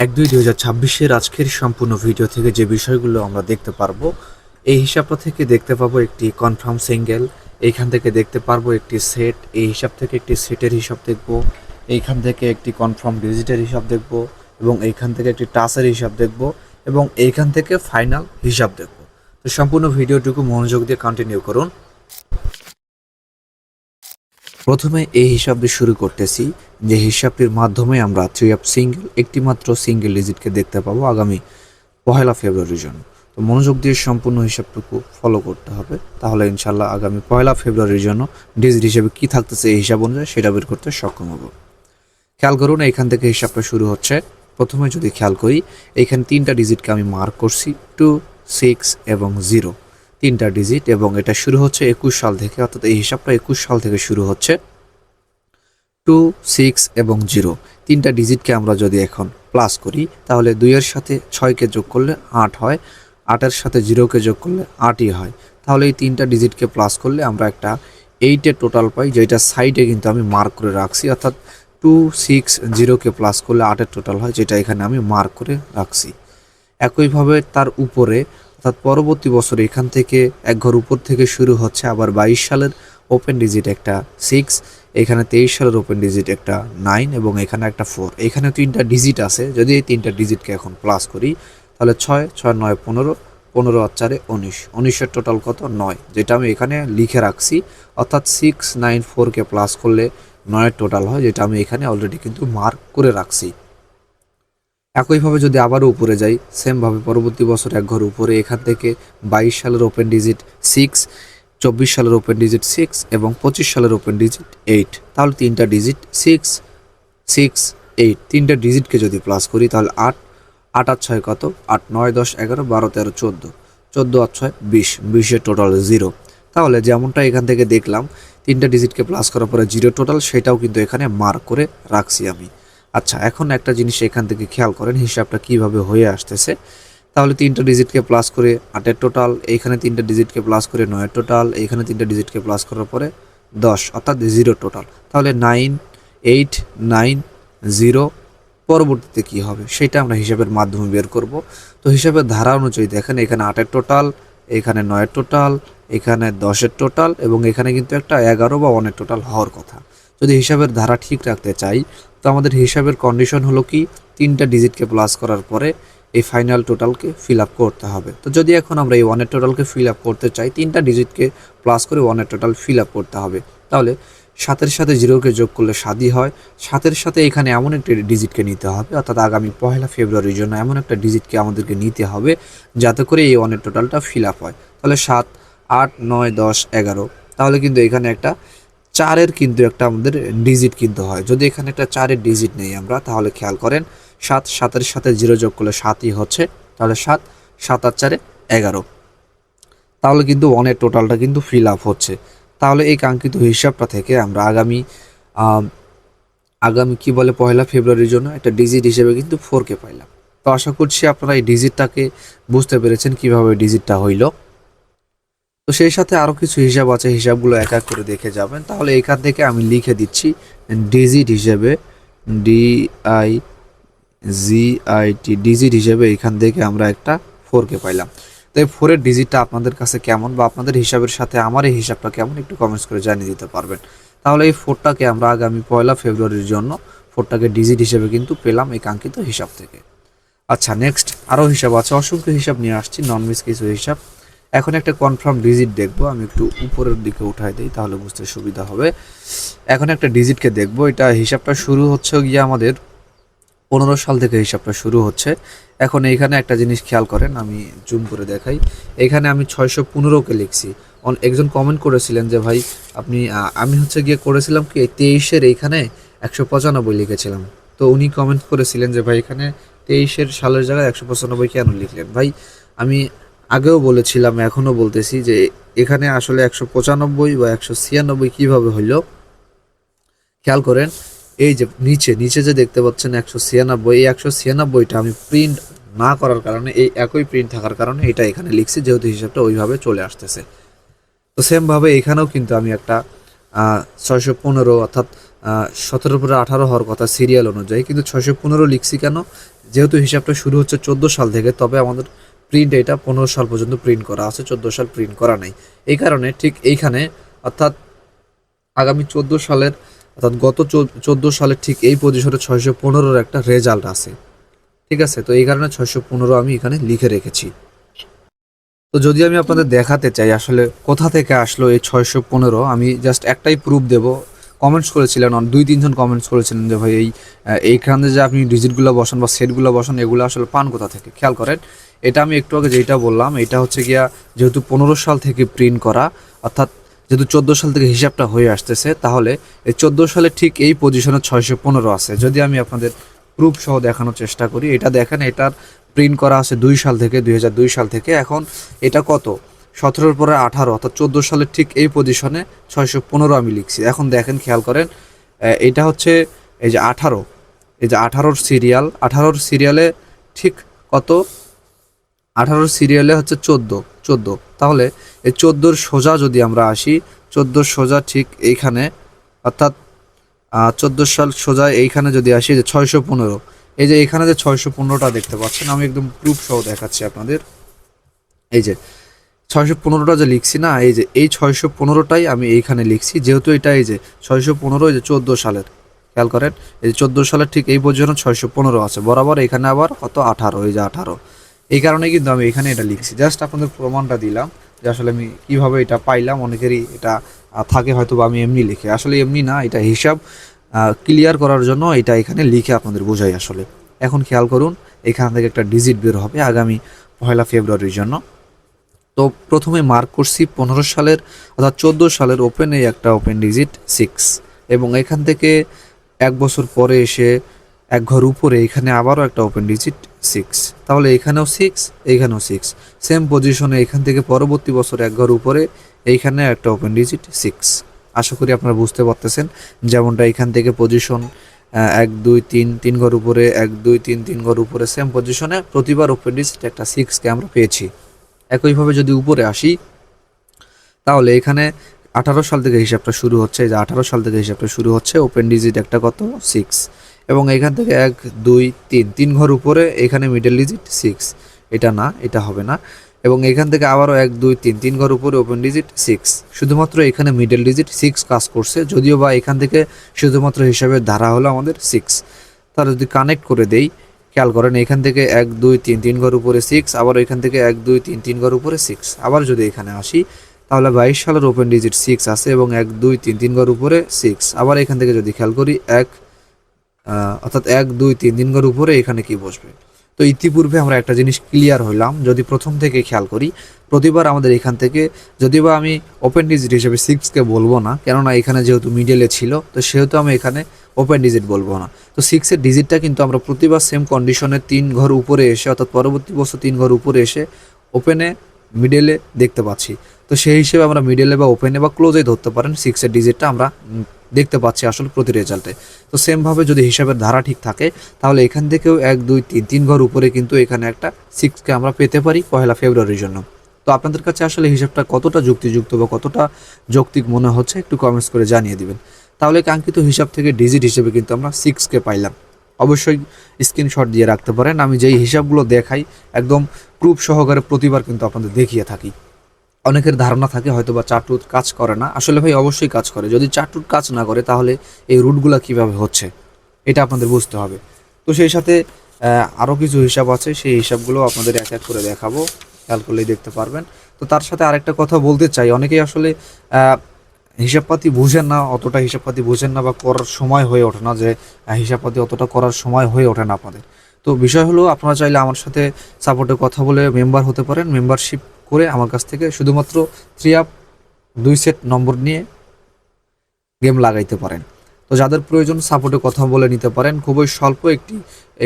1/2/2026 আজকের সম্পূর্ণ ভিডিও থেকে যে বিষয়গুলো আমরা দেখতে পারবো, এই হিসাবটা থেকে দেখতে পাবো একটি কনফার্ম সিঙ্গেল, এইখান থেকে দেখতে পারবো একটি সেট, এই হিসাব থেকে একটি সেটের হিসাব দেখব, এইখান থেকে একটি কনফার্ম ডিজিটের হিসাব দেখব, এবং এইখান থেকে একটি টাসের হিসাব দেখব, এবং এইখান থেকে ফাইনাল হিসাব দেখব। তো সম্পূর্ণ ভিডিওটুকু মনোযোগ দিয়ে কন্টিনিউ করুন। প্রথমে এই হিসাব দিয়ে শুরু করতেছি, যে হিসাবটির মাধ্যমে আমরা থ্রি অফ সিঙ্গেল একটি মাত্র সিঙ্গেল ডিজিটকে দেখতে পাবো আগামী 1 ফেব্রুয়ারির জন্য। তো মনোযোগ দিয়ে সম্পূর্ণ হিসাবটুকু ফলো করতে হবে, তাহলে ইনশাল্লাহ আগামী 1 ফেব্রুয়ারির জন্য ডিজিট হিসেবে কী থাকতেছে এই হিসাব অনুযায়ী সেটা বের করতে সক্ষম হব। খেয়াল করুন, এইখান থেকে হিসাবটা শুরু হচ্ছে। প্রথমে যদি খেয়াল করি, এইখানে 3টা ডিজিটকে আমি মার্ক করছি, 2, 6 এবং 0, 3টা ডিজিট, এবং এটা শুরু হচ্ছে 21 সাল থেকে, অর্থাৎ এই হিসাবটা 21 সাল থেকে শুরু হচ্ছে। 2, 6 এবং 0, 3টা ডিজিটকে আমরা যদি এখন প্লাস করি, তাহলে 2-এর সাথে 6কে যোগ করলে 8 হয়, 8-এর সাথে 0কে যোগ করলে 8ই হয়। তাহলে এই 3টা ডিজিটকে প্লাস করলে আমরা একটা 8-এর টোটাল পাই, যেটা সাইডে কিন্তু আমি মার্ক করে রাখছি, অর্থাৎ 2, 6, 0কে প্লাস করলে 8-এর টোটাল হয়, যেটা এখানে আমি মার্ক করে রাখছি। একইভাবে তার উপরে, অর্থাৎ পরবর্তী বছর এখান থেকে এক ঘর উপর থেকে শুরু হচ্ছে আবার 22 সালের ওপেন ডিজিট একটা 6, এখানে 23 সালের ওপেন ডিজিট একটা 9, এবং এখানে একটা 4। এখানে 3টা ডিজিট আছে, যদি এই 3টা ডিজিটকে এখন প্লাস করি, তাহলে 6, 6, 9, 15, 15 আর 4, 19, 19-এর টোটাল কত? 9, যেটা আমি এখানে লিখে রাখছি, অর্থাৎ 6, 9, 4কে প্লাস করলে 9-এর টোটাল হয়, যেটা আমি এখানে অলরেডি কিন্তু মার্ক করে রাখছি। একইভাবে যদি আবারও উপরে যাই, সেমভাবে পরবর্তী বছর এক ঘর উপরে এখান থেকে 22 সালের ওপেন ডিজিট 6, 24 সালের ওপেন ডিজিট 6 এবং 25 সালের ওপেন ডিজিট 8। তাহলে 3টা ডিজিট 6, 6, 8, 3টা ডিজিটকে যদি প্লাস করি, তাহলে 8, 8 আর 6 কত? 8, 9, 10, 11, 12, 13, 14, 14 আর 6, 20, 20-এর টোটাল 0। তাহলে যেমনটা এখান থেকে দেখলাম, 3টা ডিজিটকে প্লাস করার পরে 0 টোটাল, সেটাও কিন্তু এখানে মার্ক করে রাখছি আমি। আচ্ছা, এখন একটা জিনিস এখান থেকে খেয়াল করেন হিসাবটা কিভাবে হয়ে আসতেছে। তাহলে 3টা ডিজিটকে প্লাস করে 8-এর টোটাল, এইখানে 3টা ডিজিটকে প্লাস করে 9-এর টোটাল, এইখানে 3টা ডিজিটকে প্লাস করার পরে 10, অর্থাৎ 0 টোটাল। তাহলে 9, 8, 9, 0 পরবর্তীতে কি হবে সেটা আমরা হিসাবের মাধ্যমে বের করব। তো হিসাবের ধারা অনুযায়ী দেখেন, এখানে 8-এর টোটাল, এখানে 9-এর টোটাল, এখানে 10-এর টোটাল, এবং এখানে কিন্তু একটা 11 বা 1-এর টোটাল হওয়ার কথা। যদি হিসাবের ধারা ঠিক রাখতে চাই, তো আমাদের হিসাবের কন্ডিশন হলো কি, 3টা ডিজিটকে প্লাস করার পরে এই ফাইনাল টোটালকে ফিল আপ করতে হবে। তো যদি এখন আমরা এই 1-এর টোটালকে ফিল আপ করতে চাই, 3টা ডিজিটকে প্লাস করে 1-এর টোটাল ফিল আপ করতে হবে। তাহলে 7-এর সাথে 0কে যোগ করলে 7ই হয়, 7-এর সাথে এখানে এমন একটা ডিজিটকে নিতে হবে, অর্থাৎ আগামী 1 ফেব্রুয়ারির জন্য এমন একটা ডিজিটকে আমাদেরকে নিতে হবে যাতে করে এই 1-এর টোটালটা ফিল আপ হয়। তাহলে 7, 8, 9, 10, 11, তাহলে কিন্তু এখানে একটা 4-এর কিন্তু একটা আমাদের ডিজিট কিন্তু হয়। যদি এখানে একটা 4-এর ডিজিট নেই আমরা, তাহলে খেয়াল করেন, 7, 7-এর সাথে 0 যোগ করলে 7ই হচ্ছে, তাহলে 7, 7 আর 4, 11, তাহলে কিন্তু 1-এর টোটালটা কিন্তু ফিল আপ হচ্ছে। তাহলে এই কাঙ্ক্ষিত হিসাবটা থেকে আমরা আগামী আগামী কি বলে 1 ফেব্রুয়ারির জন্য একটা ডিজিট হিসেবে কিন্তু 4কে পাইলাম। তো আশা করছি আপনারা এই ডিজিটটাকে বুঝতে পেরেছেন কিভাবে ডিজিটটা হইল। তো সেই সাথে আরও কিছু হিসাব আছে, হিসাবগুলো এক এক করে দেখে যাবেন। তাহলে এখান থেকে আমি লিখে দিচ্ছি ডিজিট হিসেবে, DIGIT, ডিজিট হিসেবে এখান থেকে আমরা একটা 4কে পাইলাম। তো এই 4-এর ডিজিটটা আপনাদের কাছে কেমন, বা আপনাদের হিসাবের সাথে আমার এই হিসাবটা কেমন, একটু কমেন্টস করে জানিয়ে দিতে পারবেন। তাহলে এই 4টাকে আমরা আগামী 1 ফেব্রুয়ারির জন্য 4টাকে ডিজিট হিসেবে কিন্তু পেলাম এই কাঙ্ক্ষিত হিসাব থেকে। আচ্ছা, নেক্সট আরও হিসাব আছে, অসংখ্য হিসাব নিয়ে আসছি, নন মিস কিছু হিসাব। এখন একটা কনফার্ম ডিজিট দেখব, আমি একটু উপরের দিকে উঠাই দিই তাহলে বুঝতে সুবিধা হবে। এখন একটা ডিজিটকে দেখব, এটা হিসাবটা শুরু হচ্ছে গিয়ে আমাদের 15 সাল থেকে হিসাবটা শুরু হচ্ছে। এখন এইখানে একটা জিনিস খেয়াল করেন, আমি জুম করে দেখাই, এখানে আমি 615কে লিখছি। একজন কমেন্ট করেছিলেন যে ভাই আপনি, আমি হচ্ছে গিয়ে করেছিলাম কি 23-এর এইখানে 195 লিখেছিলাম। তো উনি কমেন্ট করেছিলেন যে ভাই এখানে 23-এর সালের জায়গায় 195 কেন লিখলেন। ভাই আমি আগেও বলেছিলাম, এখনও বলতেছি যে এখানে আসলে 195 বা 196 কীভাবে হইল। খেয়াল করেন, এই যে নিচে নিচে যে দেখতে পাচ্ছেন 196, এই 196টা আমি প্রিন্ট না করার কারণে, এই একই প্রিন্ট থাকার কারণে এটা এখানে লিখছি, যেহেতু হিসাবটা ওইভাবে চলে আসতেছে। তো সেমভাবে এখানেও কিন্তু আমি একটা 615, অর্থাৎ 17 পরে 18 হওয়ার কথা সিরিয়াল অনুযায়ী, কিন্তু 615 লিখছি কেন, যেহেতু হিসাবটা শুরু হচ্ছে 14 সাল থেকে, তবে আমাদের প্রিন্ট এটা 15 সাল পর্যন্ত প্রিন্ট করা আছে, 14 সাল প্রিন্ট করা নাই। এই কারণে ঠিক এইখানে অর্থাৎ আগামী 14 সালের অর্থাৎ গত 14 সালের ঠিক এই পজিশনে 615-র একটা রেজাল্ট আছে। ঠিক আছে, তো এই কারণে 615 আমি এখানে লিখে রেখেছি। তো যদি আমি আপনাদের দেখাতে চাই আসলে কোথা থেকে আসলো এই 615, আমি জাস্ট একটাই প্রুফ দেব। কমেন্টস করেছিলেন, 2-3 জন কমেন্টস করেছিলেন যে ভাই এইখানে যে আপনি ডিজিটগুলো বসান বা সেটগুলো বসান, এগুলো আসলে পান কোথা থেকে। খেয়াল করেন, এটা আমি একটু আগে যেটা বললাম, এটা হচ্ছে গিয়া যেহেতু 15 সাল থেকে প্রিন্ট করা, অর্থাৎ যেহেতু 14 সাল থেকে হিসাবটা হয়ে আসতেছে, তাহলে এই 14 সালে ঠিক এই পজিশনে 615 আছে। যদি আমি আপনাদের প্রুফ সহ দেখানোর চেষ্টা করি, এটা দেখেন, এটার প্রিন্ট করা আছে 2 সাল থেকে, 2002 সাল থেকে। এখন এটা কত, 17-র পরে 18, অর্থাৎ 14 সালের ঠিক এই পজিশনে 615 আমি লিখছি। এখন দেখেন, খেয়াল করেন, এটা হচ্ছে এই যে 18, এই যে 18-র সিরিয়াল, 18-র সিরিয়ালে ঠিক কত, 18-র সিরিয়ালে হচ্ছে 14। তাহলে এই 14-র সোজা যদি আমরা আসি, 14-র সোজা ঠিক এইখানে, অর্থাৎ 14 সাল সোজা এইখানে যদি আসি, যে 615, এই যে এখানে যে 615টা দেখতে পাচ্ছেন, আমি একদম প্রুফ সহ দেখাচ্ছি আপনাদের। এই যে 615টা যে লিখছি না, এই যে এই 615টাই আমি এইখানে লিখছি, যেহেতু এটা এই যে 615, এই যে 14 সালের, খেয়াল করেন, এই যে 14 সালের ঠিক এই পর্যন্ত 615 আছে, বরাবর এখানে আবার কত 18, এই যে 18। এই কারণে কিন্তু আমি এখানে এটা লিখছি, জাস্ট আপনাদের প্রমাণটা দিলাম যে আসলে আমি কিভাবে এটা পাইলাম। অনেকেরই এটা থাকে হয়তো বা আমি এমনি লিখে, আসলে এমনি না, এটা হিসাব ক্লিয়ার করার জন্য এটা এখানে লিখে আপনাদের বোঝাই আসলে। এখন খেয়াল করুন, এখান থেকে একটা ডিজিট বের হবে আগামী 1 ফেব্রুয়ারির জন্য। তো প্রথমে মার্ক করছি 15 সালের অর্থাৎ 14 সালের ওপেনে একটা ওপেন ডিজিট 6, এবং এখান থেকে 1 বছর পরে এসে 1 ঘর উপরে এখানে আবারও একটা ওপেন ডিজিট 6, তাহলে এখানেও 6, এইখানেও 6, সেম পজিশনে এখান থেকে পরবর্তী বছর 1 ঘর উপরে এইখানে একটা ওপেন ডিজিট 6। আশা করি আপনারা বুঝতে পারতেছেন, যেমনটা এখান থেকে পজিশন 1 2 3 3 ঘর উপরে, 1 2 3 3 ঘর উপরে, সেম পজিশনে প্রতিবার ওপেন ডিজিট একটা 6কে আমরা পেয়েছি। একইভাবে যদি উপরে আসি, তাহলে এখানে 18 সাল থেকে হিসাবটা শুরু হচ্ছে, যে 18 সাল থেকে হিসাবটা শুরু হচ্ছে, ওপেন ডিজিট একটা কত 6, এবং এখান থেকে 1 2 3 3 ঘর উপরে এখানে মিডল ডিজিট 6, এটা না, এটা হবে না, এবং এখান থেকে আবারও 1 2 3 3 ঘর উপরে ওপেন ডিজিট 6, শুধুমাত্র এখানে মিডল ডিজিট 6 কাজ করছে, যদিও বা এখান থেকে শুধুমাত্র হিসাবের ধারা হলো আমাদের 6। তাহলে যদি কানেক্ট করে দেই, খেয়াল করেন, এখান থেকে 1 2 3 3 ঘর উপরে 6, আবার এখান থেকে 1 2 3 3 ঘর উপরে 6, আবার যদি এখানে আসি, তাহলে 22 সালের ওপেন ডিজিট 6 আছে, এবং 1 2 3 3 ঘর উপরে 6, আবার এখান থেকে যদি খেয়াল করি অর্থাৎ 1 2 3 3 ঘর উপরে এখানে কি বসবে। তো ইতিপূর্বে আমরা একটা জিনিস ক্লিয়ার হইলাম, যদি প্রথম থেকে খেয়াল করি, প্রতিবার আমাদের এখান থেকে, যদিও বা আমি ওপেন ডিজিট হিসেবে 6কে বলবো না, কেননা এখানে যেহেতু মিডলে ছিল, তো সেহেতু আমি এখানে ওপেন ডিজিট বলবো না। তো 6-এর ডিজিটটা কিন্তু আমরা প্রতিবার সেম কন্ডিশনে 3 ঘর উপরে এসে, অর্থাৎ পরবর্তী বছর 3 ঘর উপরে এসে ওপেনে, মিডলে দেখতে পাচ্ছি। তো সেই হিসেবে আমরা মিডলে বা ওপেনে বা ক্লোজে ধরতে পারেন, 6-এর ডিজিটটা আমরা দেখতে পাচ্ছি আসলে প্রতি রেজাল্টে। তো সেমভাবে যদি হিসাবের ধারা ঠিক থাকে, তাহলে এখান থেকেও 1 2 3 3 ঘর উপরে কিন্তু এখানে একটা 6কে আমরা পেতে পারি 1 ফেব্রুয়ারির জন্য। তো আপনাদের কাছে আসলে হিসাবটা কতটা যুক্তিযুক্ত বা কতটা যৌক্তিক মনে হচ্ছে একটু কমেন্টস করে জানিয়ে দিবেন। তাহলে কাঙ্ক্ষিত হিসাব থেকে ডিজিট হিসেবে কিন্তু আমরা 6কে পাইলাম। অবশ্যই স্ক্রিনশট দিয়ে রাখতে পারেন, আমি যেই হিসাবগুলো দেখাই একদম প্রুফ সহকারে প্রতিবার কিন্তু আপনাদের দেখিয়ে থাকি। অনেকের ধারণা থাকে হয়তো বা চার্টুট কাজ করে না, আসলে ভাই অবশ্যই কাজ করে। যদি চার্টুট কাজ না করে, তাহলে এই রুটগুলো কিভাবে হচ্ছে এটা আপনাদের বুঝতে হবে। তো সেই সাথে আরও কিছু হিসাব আছে, সেই হিসাবগুলো আপনাদের এক এক করে দেখাবো, খেয়াল করলেই দেখতে পারবেন। তো তার সাথে আরেকটা কথা বলতে চাই, অনেকেই আসলে হিসাবপাতি বুঝেন না, অতটা হিসাবপাতি বুঝেন না বা করার সময় হয়ে ওঠে না, যে হিসাবপাতি অতটা করার সময় হয়ে ওঠে না আপনাদের। তো বিষয় হলো, আপনারা চাইলে আমার সাথে সাপোর্টে কথা বলে মেম্বার হতে পারেন। মেম্বারশিপ করে আমার কাছ থেকে শুধুমাত্র 3 আপ 2 সেট নম্বর নিয়ে গেম লাগাইতে পারেন। তো যাদের প্রয়োজন সাপোর্টে কথা বলে নিতে পারেন, খুবই স্বল্প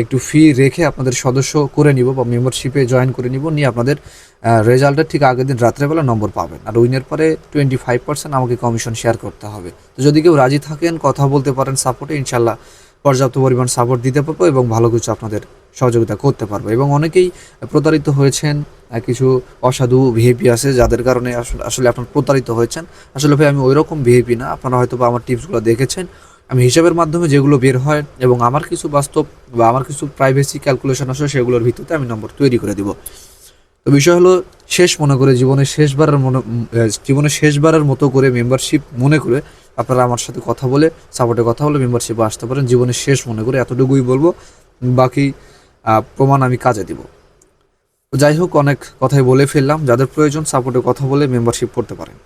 একটু ফি রেখে আপনাদের সদস্য করে নিব বা মেম্বারশিপে জয়েন করে নিব, নিয়ে আপনাদের রেজাল্টের ঠিক আগের দিন রাত্রেবেলা নম্বর পাবেন, আর উইনের পরে 25% আমাকে কমিশন শেয়ার করতে হবে। তো যদি কেউ রাজি থাকেন, কথা বলতে পারেন সাপোর্টে, ইনশাল্লাহ পর্যাপ্ত পরিমাণ সাপোর্ট দিতে পারবো এবং ভালো কিছু আপনাদের সহযোগিতা করতে পারবো। এবং অনেকেই প্রতারিত হয়েছেন, কিছু অসাধু ভিআইপি আছে যাদের কারণে আসলে আপনারা প্রতারিত হয়েছেন। আসলে ভাই আমি ওই রকম ভিআইপি না, আপনারা হয়তো বা আমার টিপসগুলো দেখেছেন, আমি হিসাবের মাধ্যমে যেগুলো বের হয় এবং আমার কিছু বাস্তব বা আমার কিছু প্রাইভেসি ক্যালকুলেশন আছে সেগুলোর ভিত্তিতে আমি নম্বর তৈরি করে দিব। তো বিষয় হলো শেষ মনে করে জীবনের শেষবারের মতো করে মেম্বারশিপ মনে করে আপনারা আমার সাথে কথা বলে সাপোর্টে কথা বলে মেম্বারশিপে আসতে পারেন। জীবনের শেষ মনে করে এতটুকুই বলবো, বাকি প্রমাণ আমি কাজে দিব। তো যাই হোক, অনেক কথাই বলে ফেললাম। যাদের প্রয়োজন সাপোর্টে কথা বলে মেম্বারশিপ করতে পারেন।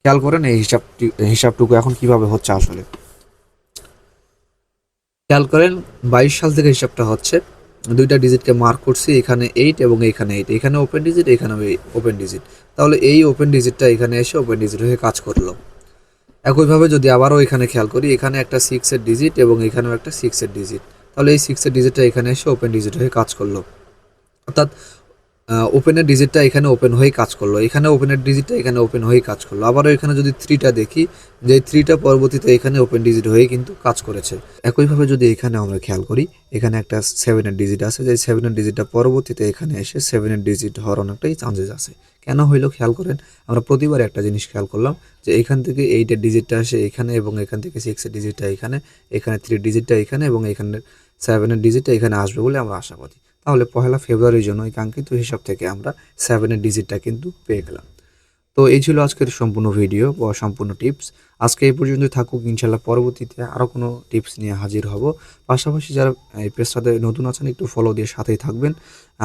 খেয়াল করেন এই হিসাবটুকু এখন কিভাবে হচ্ছে আসলে। খেয়াল করেন 22 সাল থেকে হিসাবটা হচ্ছে। দুইটা ডিজিটকে মার্ক করছি, এখানে 8 এবং এখানে 8, এখানে ওপেন ডিজিট, এখানে ওপেন ডিজিট। তাহলে এই ওপেন ডিজিটটা এখানে এসে ওপেন ডিজিট হয়ে কাজ করলো। একইভাবে যদি আবারও এখানে খেয়াল করি, এখানে একটা 6-এর ডিজিট এবং এখানেও একটা 6-এর ডিজিট, তাহলে এই 6-এর ডিজিটটা এখানে এসে ওপেন ডিজিট হয়ে কাজ করলো। অর্থাৎ ওপেনের ডিজিটটা এখানে ওপেন হয়েই কাজ করলো, এখানে ওপেনের ডিজিটটা এখানে ওপেন হয়েই কাজ করলো। আবারও এখানে যদি 3টা দেখি, যে 3টা পরবর্তীতে এখানে ওপেন ডিজিট হয়ে কিন্তু কাজ করেছে। একইভাবে যদি এখানে আমরা খেয়াল করি, এখানে একটা 7-এর ডিজিট আছে, যে 7-এর ডিজিটটা পরবর্তীতে এখানে এসে 7-এর ডিজিট হওয়ার অনেকটাই চান্সেস আছে। কেন হইলো খেয়াল করেন, আমরা প্রতিবার একটা জিনিস খেয়াল করলাম যে এখান থেকে 8-এর ডিজিটটা আসে এখানে এবং এখান থেকে 6-এর ডিজিটটা এখানে, এখানে 3 ডিজিটটা এখানে এবং এখানে 7-এর ডিজিটটা এখানে আসবে বলে আমরা আশাবাদী। তাহলে 1 ফেব্রুয়ারির জন্য এই কাঙ্ক্ষিত হিসাব থেকে আমরা 7-এর ডিজিটটা কিন্তু পেয়ে গেলাম। তো এই ছিল আজকের সম্পূর্ণ ভিডিও বা সম্পূর্ণ টিপস। আজকে এই পর্যন্ত থাকুক, ইনশাল্লাহ পরবর্তীতে আরও কোনো টিপস নিয়ে হাজির হব। পাশাপাশি যারা এই পেজটাতে নতুন আছেন একটু ফলো দিয়ে সাথেই থাকবেন।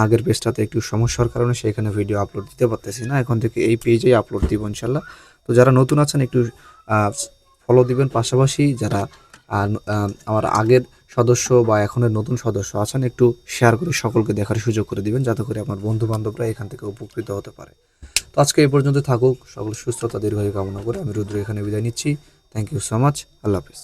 আগের পেজটাতে একটু সমস্যার কারণে সেখানে ভিডিও আপলোড দিতে পারতেছি না, এখন থেকে এই পেজেই আপলোড দিব ইনশাল্লাহ। তো যারা নতুন আছেন একটু ফলো দিবেন। পাশাপাশি যারা আমার আগের সদস্য বা এখনের নতুন সদস্য আছেন একটু শেয়ার করে সকলকে দেখার সুযোগ করে দিবেন, যাতে করে আমার বন্ধু বান্ধবরা এখান থেকে উপকৃত হতে পারে। তো আজকে এই পর্যন্ত থাকুক, সকল সুস্থতা দীর্ঘায়ু কামনা করে আমি রুদ্র এখানে বিদায় নিচ্ছি। Thank you so much. আল্লাহ হাফিজ।